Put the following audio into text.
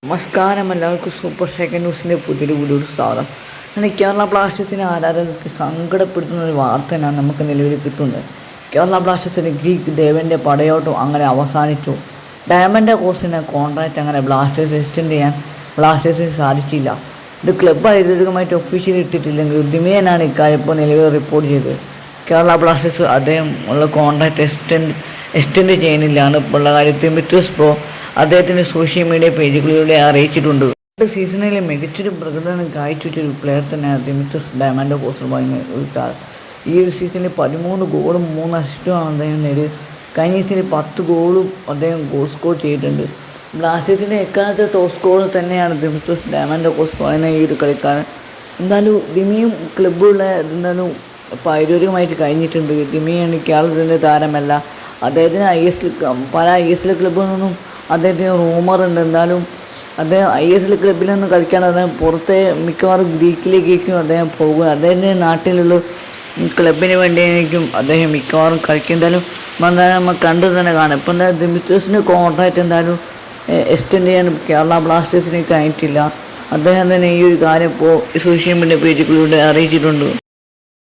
നമസ്കാരം, എല്ലാവർക്കും super second ന്യൂസിൻ്റെ പുതിയൊരു സ്വാഗതം. അങ്ങനെ കേരള ബ്ലാസ്റ്റേഴ്സിനെ ആരാധകർക്ക് സങ്കടപ്പെടുത്തുന്ന ഒരു വാർത്തയാണ് നമുക്ക് നിലവിൽ കിട്ടുന്നത്. കേരള ബ്ലാസ്റ്റേഴ്സിന് ഗ്രീക്ക് ദേവൻ്റെ പടയോട്ടം അങ്ങനെ അവസാനിച്ചു. ഡയമണ്ട് കോഴ്സിൻ്റെ കോൺട്രാക്റ്റ് അങ്ങനെ ബ്ലാസ്റ്റേഴ്സ് എക്സ്റ്റെൻഡ് ചെയ്യാൻ ബ്ലാസ്റ്റേഴ്സിന് സാധിച്ചില്ല. ഇത് ക്ലബ്ബ് ഔദ്യോഗികമായിട്ട് ഒഫീഷ്യലി ഇട്ടിട്ടില്ലെങ്കിൽ ഉദ്യമേനാണ് ഇക്കാര്യം ഇപ്പോൾ നിലവിൽ റിപ്പോർട്ട് ചെയ്തത്. കേരള ബ്ലാസ്റ്റേഴ്സ് അദ്ദേഹം ഉള്ള കോൺട്രാക്റ്റ് എക്സ്റ്റെൻഡ് ചെയ്യുന്നില്ലാണ് ഇപ്പോൾ ഉള്ള കാര്യത്തിൽ മിത്രോസ് ബ്രോ അദ്ദേഹത്തിൻ്റെ സോഷ്യൽ മീഡിയ പേജുകളിലൂടെ അറിയിച്ചിട്ടുണ്ട്. സീസണിലെ മികച്ചൊരു പ്രകടനം കാഴ്ചവെച്ചൊരു പ്ലെയർ തന്നെയാണ് ദിമിത്രോസ് ഡയമൻഡോപൗലോസ് ഒരു താരം. ഈ ഒരു സീസണിൽ 13 ഗോളും 3 അസിസ്റ്റുമാണ് അദ്ദേഹം നേടിയത്. കഴിഞ്ഞ സീസണിൽ 10 ഗോളും അദ്ദേഹം ഗോൾ സ്കോർ ചെയ്തിട്ടുണ്ട്. ബ്ലാസ്റ്റേഴ്സിൻ്റെ എക്കാലത്തെ ടോപ്പ് സ്കോറർ തന്നെയാണ് ദിമിത്രോസ് ഡയമൻഡോപൗലോസ് എന്ന ഈ ഒരു കളിക്കാരൻ. എന്തായാലും ദിമിയും ക്ലബ്ബുള്ള എന്തായാലും ഔദ്യോഗികമായിട്ട് കഴിഞ്ഞിട്ടുണ്ട്. ദിമിയാണ് കേരളത്തിൻ്റെ താരമല്ല. അദ്ദേഹത്തിന് പല ISL ക്ലബ്ബിൽ നിന്നും അദ്ദേഹത്തിന് റൂമറുണ്ട്. എന്നാലും അദ്ദേഹം ISL ക്ലബ്ബിൽ നിന്ന് കളിക്കാൻ അദ്ദേഹം പുറത്തെ മിക്കവാറും ഗ്രീക്കിലേക്കും അദ്ദേഹം പോകുക. അദ്ദേഹത്തിൻ്റെ നാട്ടിലുള്ള ക്ലബിന് വേണ്ടിയായിരിക്കും അദ്ദേഹം മിക്കവാറും കളിക്കും. എന്തായാലും നമ്മൾ കണ്ടു തന്നെ കാണാം. ഇപ്പം എന്തായാലും ദിമിത്രോസിൻ്റെ കോൺട്രാക്റ്റ് എന്തായാലും എക്സ്റ്റെൻഡ് ചെയ്യാൻ കേരള ബ്ലാസ്റ്റേഴ്സിന് കഴിഞ്ഞിട്ടില്ല. അദ്ദേഹം തന്നെ ഈ ഒരു കാര്യം ഇപ്പോൾ സോഷ്യൽ മീഡിയ പേജുകളിലൂടെ അറിയിച്ചിട്ടുണ്ട്.